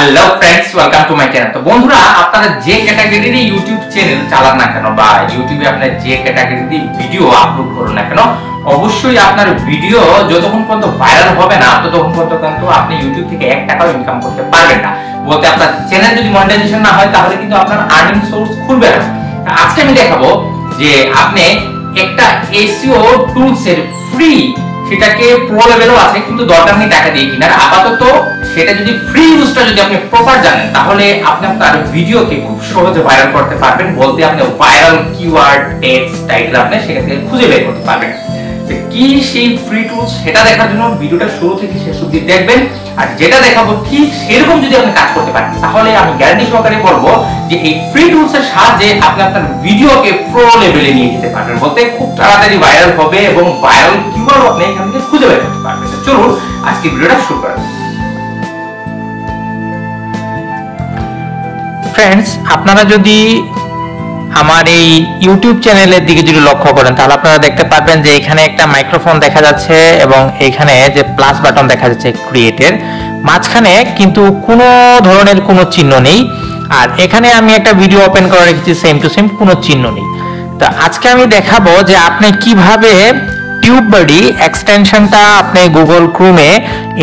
Hello friends welcome to my channel. তো বন্ধুরা, আপনারা যে ক্যাটাগরির ইউটিউব চ্যানেল চালান না কেন বা ইউটিউবে আপনি যে ক্যাটাগরির ভিডিও আপলোড করুন না কেন, অবশ্যই আপনার ভিডিও যতক্ষণ পর্যন্ত ভাইরাল হবে না ততক্ষণ পর্যন্ত কিন্তু আপনি ইউটিউব থেকে 1 টাকাও ইনকাম করতে পারবেন না। বলতে আপনার চ্যানেল যদি মনিটাইজেশন না হয় তাহলে কিন্তু আপনার আর্নিং সোর্স খুলবে না। আজকে আমি দেখাবো যে আপনি একটা এসইও টুলস এর ফ্রি, সেটাকে প্রো লেভেলও আছে কিন্তু দরকার নেই টাকা দিয়ে কিনার। আপাতত সেটা যদি ফ্রি ইউজটা যদি আপনি প্রপার জানেন তাহলে আপনি আপনার ভিডিওকে খুব সহজে ভাইরাল করতে পারবেন। বলতে আপনি ভাইরাল কিওয়ার্ড টেক্সট টাইটেল আপনি সেখান থেকে খুঁজে বের করতে পারবেন। কি সেই ফ্রি টুলস সেটা দেখার জন্য ভিডিওটা শুরু থেকে শেষ অবধি দেখবেন। আর যেটা দেখাবো ঠিক সেরকম যদি আপনি কাজ করতে পারেন তাহলে আমি গ্যারান্টি সহকারে বলবো যে এই ফ্রি টুলস এর সাহায্যে আপনি আপনার ভিডিওকে প্রো লেভেলে নিয়ে যেতে পারবেন। বলতে খুব তাড়াতাড়ি ভাইরাল হবে এবং ভাইরাল কিওয়ার্ড আপনি এখান থেকে খুঁজে বের করতে পারবেন। চলুন আজকে ভিডিওটা শুরু করা যাক। फ्रेंड्स, আপনারা যদি আমার এই ইউটিউব চ্যানেলের দিকে যদি লক্ষ্য করেন তাহলে আপনারা দেখতে পারবেন যে এখানে একটা মাইক্রোফোন দেখা যাচ্ছে এবং এখানে যে প্লাস বাটন দেখা যাচ্ছে ক্রিয়েটের মাঝখানে কিন্তু কোনো ধরনের কোনো চিহ্ন নেই। আর এখানে আমি একটা ভিডিও ওপেন করে রেখেছি, সেম টু সেম কোনো চিহ্ন নেই। তো আজকে আমি দেখাবো যে আপনি কিভাবে টিউববাডি এক্সটেনশনটা আপনি গুগল ক্রোমে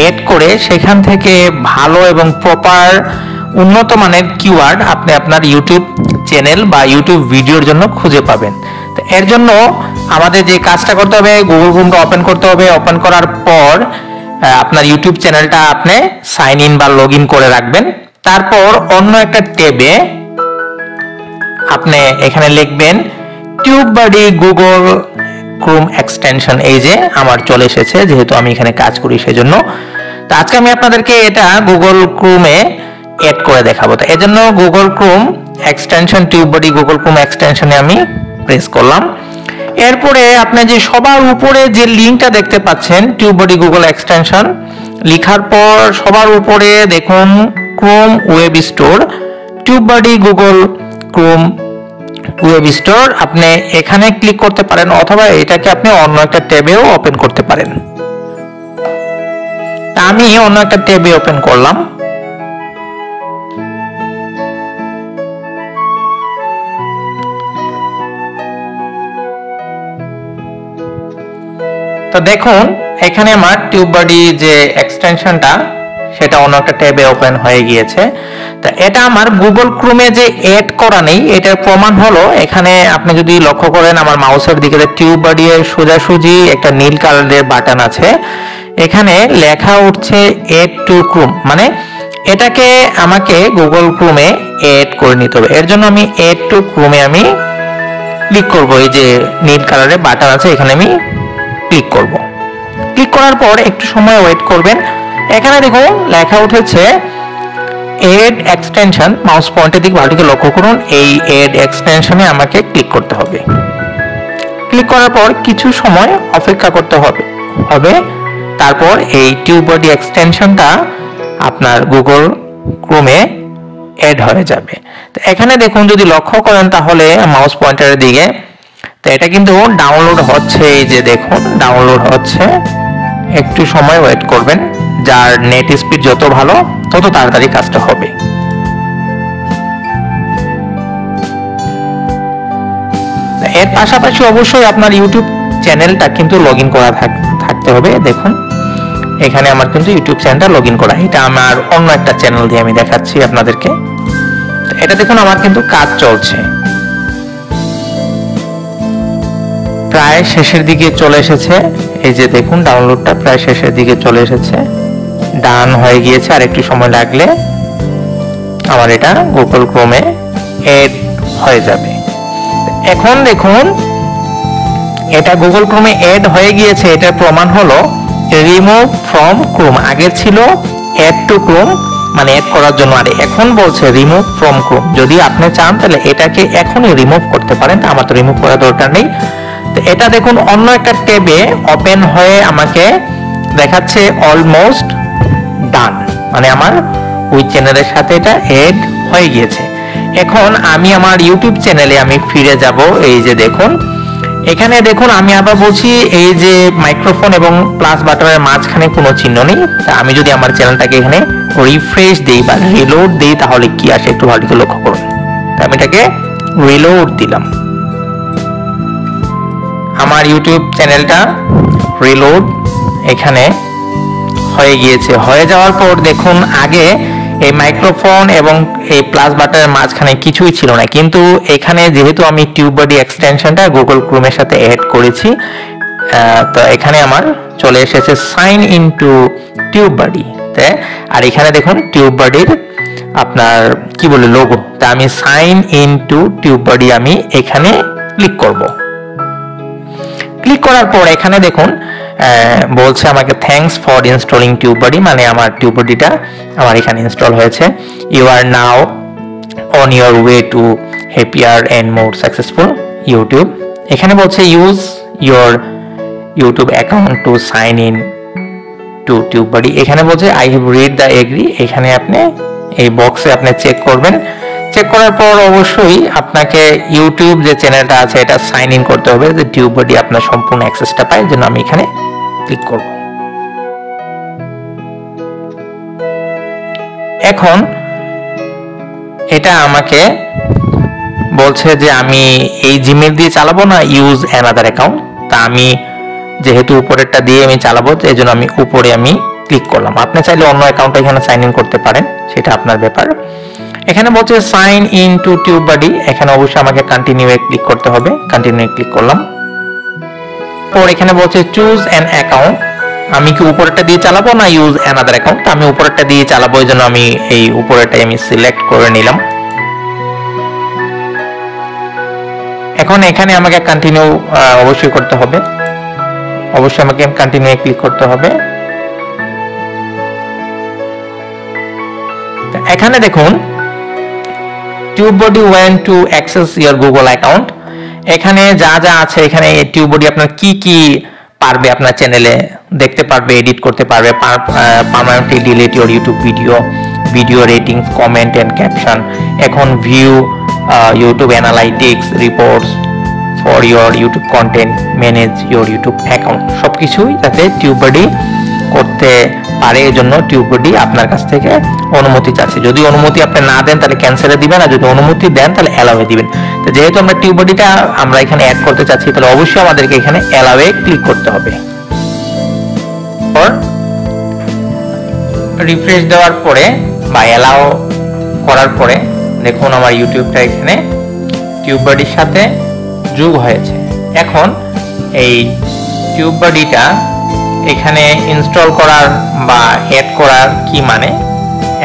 এড করে সেখান থেকে ভালো এবং প্রপার উন্নত মানের কিওয়ার্ড আপনি আপনার ইউটিউব চ্যানেল বা ইউটিউব ভিডিওর জন্য খুঁজে পাবেন। তো এর জন্য আমাদের যে কাজটা করতে হবে, গুগল ক্রোমটা ওপেন করতে হবে। ওপেন করার পর আপনার ইউটিউব চ্যানেলটা আপনি সাইন ইন বা লগ ইন করে রাখবেন। তারপর অন্য একটা ট্যাবে আপনি এখানে লিখবেন টিউববাডি গুগল ক্রোম এক্সটেনশন। এই যে আমার চলে এসেছে, যেহেতু আমি এখানে কাজ করি সেজন্য। তো আজকে আমি আপনাদেরকে এটা গুগল ক্রোমে এড করে দেখাবো। তো এজন্য Google Chrome extension TubeBuddy Google Chrome এক্সটেনশনে আমি প্রেস করলাম। এরপরে আপনি যে সবার উপরে যে লিংকটা দেখতে পাচ্ছেন টিউববাডি গুগল এক্সটেনশন লেখার পর সবার উপরে দেখুন Chrome web store, TubeBuddy Google Chrome web store. আপনি এখানে ক্লিক করতে পারেন অথবা এটাকে আপনি অন্য একটা ট্যাবেও ওপেন করতে পারেন। তা আমি অন্য একটা ট্যাবে ওপেন করলাম। তো দেখুন এখানে আমার টিউববাডি যে এক্সটেনশনটা সেটা অন্য একটা ট্যাবে ওপেন হয়ে গিয়েছে। তো এটা আমার গুগল ক্রোমে যে এড করা নেই এটার প্রমাণ হলো এখানে আপনি যদি লক্ষ্য করেন আমার মাউসের দিকে টিউববাডি এর সোজাসুজি একটা নীল কালারের বাটন আছে, এখানে লেখা উঠছে এড টু ক্রোম, মানে এটাকে আমাকে গুগল ক্রোমে এড করে নিতে হবে। এর জন্য আমি এড টু ক্রোমে আমি ক্লিক করব। এই যে নীল কালারের বাটন আছে এখানে আমি ক্লিক করব। ক্লিক করার পর একটু সময় ওয়েট করবেন। এখানে দেখুন লেখা উঠেছে এড এক্সটেনশন। মাউস পয়েন্টের দিকে ভালো করে লক্ষ্য করুন, এই এড এক্সটেনশনে আমাকে ক্লিক করতে হবে। ক্লিক করার পর কিছু সময় অপেক্ষা করতে হবে। তারপর এই টিউববাডি এক্সটেনশনটা আপনার গুগল ক্রোমে এড হয়ে যাবে। তো এখানে দেখুন যদি লক্ষ্য করেন তাহলে মাউস পয়েন্টারের দিকে, তো এটা কিন্তু ডাউনলোড হচ্ছে। এই যে দেখুন ডাউনলোড হচ্ছে, একটু সময় ওয়েট করবেন। যার নেট স্পিড যত ভালো তত তাড়াতাড়ি কাজটা হবে। এর পাশাপাশি অবশ্যই আপনার ইউটিউব চ্যানেলটা কিন্তু লগ ইন করা থাকতে হবে। দেখুন এখানে আমার কিন্তু ইউটিউব চ্যানেলটা লগ ইন করা, এটা আমার অন্য একটা চ্যানেল দিয়ে আমি দেখাচ্ছি আপনাদেরকে। এটা দেখুন আমার কিন্তু কাজ চলছে, প্রায় শেষের দিকে চলে এসেছে। এই যে দেখুন ডাউনলোডটা প্রায় শেষের দিকে চলে এসেছে, ডান হয়ে গিয়েছে। আর একটু সময় লাগলে আমার এটা গুগল ক্রোমে এড হয়ে যাবে। এখন দেখুন এটা গুগল ক্রোমে এড হয়ে গিয়েছে, এটার প্রমাণ হলো রিমুভ ফ্রম ক্রোম। আগে ছিল এড টু ক্রোম, মানে এড করার জন্য, আর এখন বলছে রিমুভ ফ্রম ক্রোম। যদি আপনি চান তাহলে এটাকে এখনই রিমুভ করতে পারেন, আমার তো রিমুভ করার দরকার নেই। তো এটা দেখুন অন্য একটা ট্যাবে ওপেন হয়ে আমাকে দেখাচ্ছে অলমোস্ট ডান, মানে আমার ওই চ্যানেলের সাথে এটা এড হয়ে গিয়েছে। এখন আমি আমার ইউটিউব চ্যানেলে আমি ফিরে যাব। এই যে দেখুন এখানে দেখুন আমি আবার বলছি এই যে মাইক্রোফোন এবং প্লাস বাটনের মাঝখানে কোনো চিহ্ন নেই। তা আমি যদি আমার চ্যানেলটাকে এখানে রিফ্রেশ দেই বা রিলোড দেই তাহলে কি আসে একটু ভালো করে লক্ষ্য করুন। আমি এটাকে রিলোড দিলাম, আমার ইউটিউব চ্যানেলটা রিলোড এখানে হয়ে গিয়েছে। হয়ে যাওয়ার পর দেখুন আগে এই মাইক্রোফোন এবং এই প্লাস বাটনের মাঝখানে কিছুই ছিল না, কিন্তু এখানে যেহেতু আমি টিউববাডি এক্সটেনশনটা গুগল ক্রোমের সাথে অ্যাড করেছি, তো এখানে আমার চলে এসেছে সাইন ইন টু টিউববাডি। আর এখানে দেখুন টিউববাডির আপনার কি বলে লোগো। তা আমি সাইন ইন টু টিউববাডি আমি এখানে ক্লিক করব। ক্লিক করার পর এখানে দেখুন বলছে আমাকে থ্যাঙ্কস ফর ইনস্টলিং টিউববাডি, মানে আমার টিউববাডিটা আমার এখানে ইনস্টল হয়েছে। You are now on your way to happier and more successful YouTube. এখানে বলছে use your YouTube account to sign in to TubeBuddy. এখানে বলছে I have read the agree, এখানে আপনি এই বক্সে আপনি চেক করবেন। চেক করার পর অবশ্যই আপনাকে ইউটিউব যে চ্যানেলটা আছে এটা সাইন ইন করতে হবে, যে টিউববাডি আপনার সম্পূর্ণ অ্যাক্সেসটা পায়। জন্য আমি এখানে ক্লিক করব। এখন এটা আমাকে বলছে যে আমি এই জিমেল দিয়ে চালাবো না ইউজ অ্যানাদার অ্যাকাউন্ট। তা আমি যেহেতু উপরেরটা দিয়ে আমি চালাবো, এই জন্য আমি উপরে আমি ক্লিক করলাম। আপনি চাইলে অন্য অ্যাকাউন্টে এখানে সাইন ইন করতে পারেন, সেটা আপনার ব্যাপার। এখানে বলছে সাইন ইন টু টিউববাডি, এখানে অবশ্যই আমাকে কন্টিনিউ এ ক্লিক করতে হবে। কন্টিনিউ ক্লিক করলাম। পর এখানে বলছে চুজ অ্যান অ্যাকাউন্ট, আমি কি উপরেরটা দিয়ে চালাবো না ইউজ অ্যানাদার অ্যাকাউন্ট। আমি উপরেরটা দিয়ে চালাবো, এই জন্য আমি এই উপরেরটাই আমি সিলেক্ট করে নিলাম। এখন এখানে আমাকে কন্টিনিউ অবশ্যই করতে হবে, অবশ্যই আমাকে কন্টিনিউ এ ক্লিক করতে হবে। এখানে দেখুন TubeBuddy went to access your Google account, এখানে যা যা আছে এখানে টিউববাডি আপনার কি কি পারবে আপনার চ্যানেলে দেখতে পারবে, এডিট করতে পারবে, permanently delete your YouTube video ratings, comment and caption. এখন view YouTube analytics reports for your YouTube content, manage your YouTube account, সবকিছুই যাতে টিউববাডি করতে পারে। এই জন্য টিউববাডি আপনার কাছ থেকে অনুমতি চাচ্ছে। যদি অনুমতি আপনি না দেন তাহলে ক্যান্সেলে দিবেন, আর যদি অনুমতি দেন তাহলে অ্যালাউয়ে দিবেন। তো যেহেতু আমরা টিউববাডিটা আমরা এখানে অ্যাড করতে চাচ্ছি, তাহলে অবশ্যই আমাদেরকে এখানে অ্যালাউয়ে ক্লিক করতে হবে। রিফ্রেশ দেওয়ার পরে বা অ্যালাউ করার পরে দেখুন আমার ইউটিউবটা এখানে টিউববাডির সাথে যোগ হয়েছে। এখন এই টিউববাডিটা এখানে ইনস্টল করার বা অ্যাড করার কি মানে,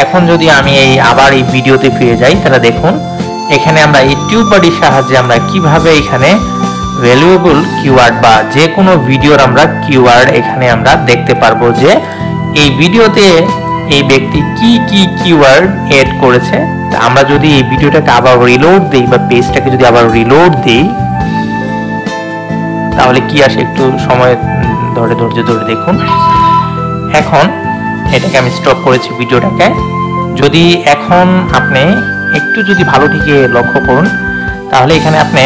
এখন যদি আমি আবার এই ভিডিওতে ফিরে যাই তাহলে দেখুন এখানে আমরা এই টিউববাডির সাহায্যে আমরা কিভাবে এখানে ভ্যালুয়েবল কিওয়ার্ড বা যে কোনো ভিডিওর আমরা কিওয়ার্ড এখানে আমরা দেখতে পারবো যে এই ভিডিওতে এই ব্যক্তি কি কি কিওয়ার্ড এড করেছে। আমরা যদি এই ভিডিওটাকে আবার রিলোড দেই বা পেজটাকে যদি আবার রিলোড দেই তাহলে কি আসে একটু সময় ধরে ধৈর্য ধরে দেখুন। এখন এটাকে আমি স্টপ করেছি ভিডিওটাকে। যদি এখন আপনি একটু যদি ভালো দিকে লক্ষ্য করুন তাহলে এখানে আপনি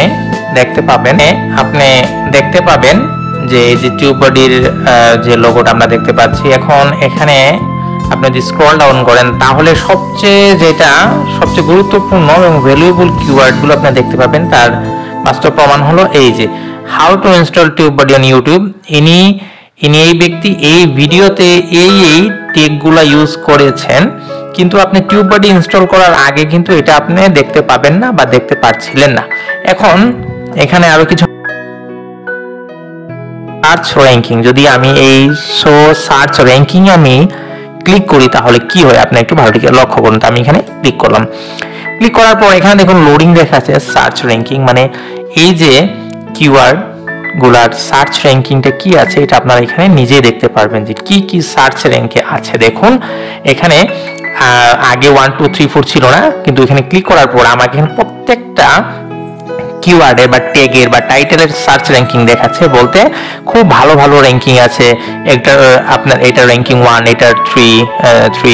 দেখতে পাবেন যে এই যে টিউববাডির যে লোগোটা আমরা দেখতে পাচ্ছি। এখন এখানে আপনি যদি স্ক্রল ডাউন করেন তাহলে সবচেয়ে গুরুত্বপূর্ণ এবং ভ্যালুয়েবল কিওয়ার্ডগুলো আপনি দেখতে পাবেন। তার বাস্তব প্রমাণ হলো এই যে how to install TubeBuddy on YouTube. ইনি এই ব্যক্তি এই ভিডিওতে এই টেগগুলো ইউজ করেছেন, কিন্তু আপনি টিউববাডি ইনস্টল করার আগে কিন্তু এটা আপনি দেখতে পাবেন না বা দেখতে পাচ্ছিলেন না। এখন এখানে আরো কিছু সার্চ র্যাঙ্কিং, যদি আমি এই সার্চ র্যাঙ্কিং আমি ক্লিক করি তাহলে কি হয় আপনি একটু ভালো করে লক্ষ্য করুন। আমি এখানে ক্লিক করলাম। ক্লিক করার পর এখানে দেখুন লোডিং দেখাচ্ছে সার্চ র্যাঙ্কিং, মানে এই যে কিওয়ার্ড গুলার সার্চ র্যাঙ্কিংটা কি আছে এটা আপনারা এখানে নিজেই দেখতে পারবেন যে কি কি সার্চ র্যাঙ্কে আছে। দেখুন এখানে আগে 1 2 3 4 ছিল না, কিন্তু এখানে ক্লিক করার পর আমাকে এখানে প্রত্যেকটা কিওয়ার্ডের বা ট্যাগের বা টাইটেলের সার্চ র্যাঙ্কিং দেখাচ্ছে। বলতে খুব ভালো ভালো র্যাঙ্কিং আছে। একটা আপনার এটা র্যাঙ্কিং 1, এটা 3,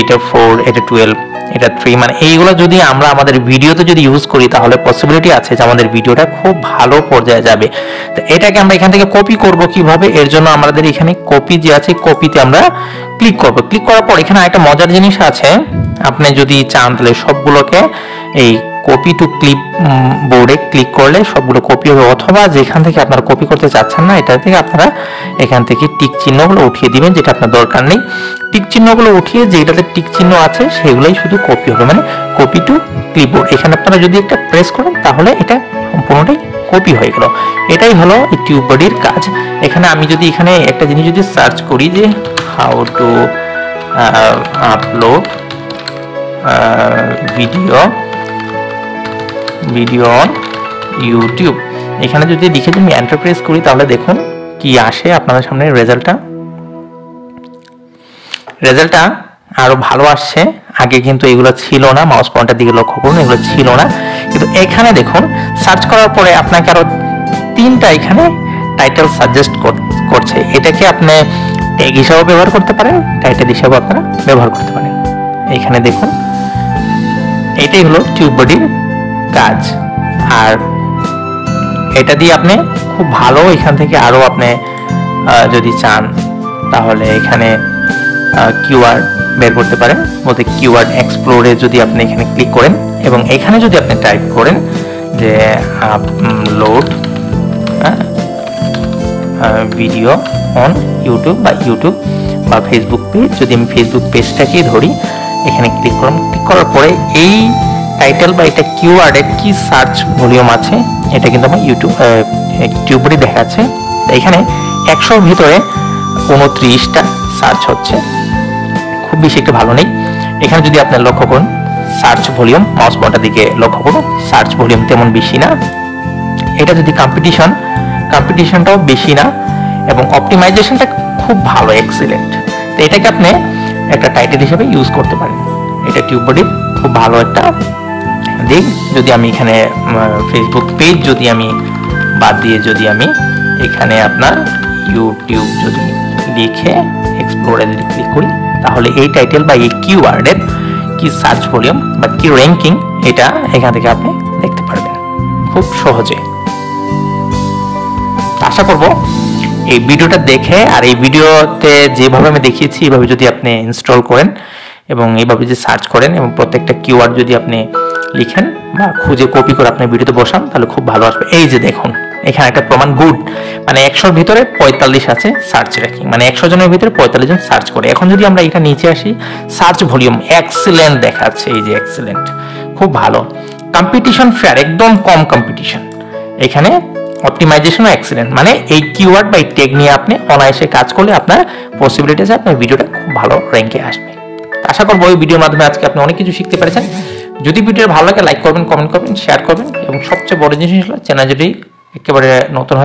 এটা 4, এটা 12, এটা 3, মানে এইগুলো যদি আমরা আমাদের ভিডিওতে যদি ইউজ করি তাহলে পসিবিলিটি আছে যে আমাদের ভিডিওটা খুব ভালো পর্যায়ে যাবে। তো এটাকে আমরা এখান থেকে কপি করব কিভাবে, এর জন্য আমাদের এখানে কপি যে আছে, কপিতে আমরা ক্লিক করব। ক্লিক করার পর এখানে একটা মজার জিনিস আছে, আপনি যদি চান তাহলে সবগুলোকে এই কপি টু ক্লিপ বোর্ডে ক্লিক করলে সবগুলো কপি হবে, অথবা যেখান থেকে আপনারা কপি করতে চাচ্ছেন না এটা থেকে আপনারা এখান থেকে টিক চিহ্নগুলো উঠিয়ে দিবেন, যেটা আপনার দরকার নেই। টিক চিহ্নগুলো উঠিয়ে যেটাতে টিক চিহ্ন আছে সেগুলোই শুধু কপি হবে, মানে কপি টু ক্লিপবোর্ড। এখানে আপনারা যদি একটা প্রেস করেন তাহলে এটা সম্পূর্ণটাই কপি হয়ে গেল। এটাই হলো এই টিউববডির কাজ। এখানে আমি যদি এখানে একটা জিনিস যদি সার্চ করি যে how to upload video on YouTube, এখানে যদি লিখে যদি আমি এন্টার প্রেস করি তাহলে দেখুন কি আসে আপনাদের সামনে রেজাল্টটা আরো ভালো আসছে। আগে কিন্তু এগুলো ছিল না, মাউস পয়েন্টার দিকে লক্ষ্য করুন, এগুলো ছিল না। কিন্তু এখানে দেখুন সার্চ করার পরে আপনাকে আরো 3টা এখানে টাইটেল সাজেস্ট করছে। এটাকে আপনি ট্যাগ হিসাবে ব্যবহার করতে পারেন, টাইটেল হিসাবে আপনারা ব্যবহার করতে পারেন। এখানে দেখুন এটাই হলো টিউববডির কাজ। আর এটা দিয়ে আপনি খুব ভালো এখান থেকে আরো আপনি যদি চান তাহলে এখানে কিওয়ার্ড বের করতে পারেন। বলতে কিওয়ার্ড এক্সপ্লোরে যদি আপনি এখানে ক্লিক করেন এবং এখানে যদি আপনি টাইপ করেন যে আপলোড ভিডিও অন ইউটিউব বা ফেসবুক পেজ, যদি আমি ফেসবুক পেজটাকেই ধরি, এখানে ক্লিক করলাম। ক্লিক করার পরে এই টাইটেল বা এটা কিওয়ার্ডের কি সার্চ ভলিউম আছে এটা কিন্তু আমার টিউববডি দেখাচ্ছে। এখানে 100-র ভিতরে 29টা সার্চ হচ্ছে, খুব বেশি একটা ভালো নেই। এখানে যদি আপনি লক্ষ্য করুন সার্চ ভলিউম, মাউস পয়েন্টার দিকে লক্ষ্য করুন, সার্চ ভলিউম তেমন বেশি না। এটা যদি কম্পিটিশনটাও বেশি না এবং অপটিমাইজেশনটা খুব ভালো, এক্সিলেন্ট। তো এটাকে আপনি একটা টাইটেল হিসেবে ইউজ করতে পারেন। এটা টিউববডির খুব ভালো একটা দিক। যদি আমি এখানে ফেসবুক পেজ যদি আমি বাদ দিয়ে যদি আমি এখানে আপনার ইউটিউব যদি লিখে এক্সপ্লোরে যদি ক্লিক করি তাহলে এই টাইটেল বা এই কিওয়ার্ডের কি সার্চ ভলিউম বা কি র্যাঙ্কিং এটা এখান থেকে আপনি দেখতে পারবেন খুব সহজে। আশা করব এই ভিডিওটা দেখে আর এই ভিডিওতে যেভাবে আমি দেখিয়েছি এইভাবে যদি আপনি ইনস্টল করেন এবং এইভাবে যদি সার্চ করেন এবং প্রত্যেকটা কিওয়ার্ড যদি আপনি লিখেন বা খুঁজে কপি করে আপনি ভিডিওতে বসান তাহলে খুব ভালো আসবে। এই যে দেখুন এখানে একটা প্রমাণ, গুড, মানে 100-র ভিতরে 45 আছে সার্চ র্যাঙ্কিং, মানে 100 জনের ভিতরে 45 জন সার্চ করে। এখন যদি আমরা এটা নিচে আসি, সার্চ ভলিউম এক্সিলেন্ট দেখাচ্ছে, এই যে এক্সিলেন্ট, খুব ভালো। কম্পিটিশন ফেয়ার, একদম কম কম্পিটিশন। এখানে অপটিমাইজেশনও এক্সিলেন্ট, মানে এই কিওয়ার্ড বা এই ট্যাগ নিয়ে আপনি অনায়াসে কাজ করলে আপনার পসিবিলিটি আছে আপনার ভিডিওটা খুব ভালো র্যাঙ্কে আসবে। আশা করবো এই ভিডিওর মাধ্যমে আজকে আপনি অনেক কিছু শিখতে পেরেছেন। যদি ভিডিও ভালো লাগে লাইক করবেন, কমেন্ট করবেন, শেয়ার করবেন এবং সবচেয়ে বড় জিনিস হলো চ্যানেল যদি একেবারে নতুন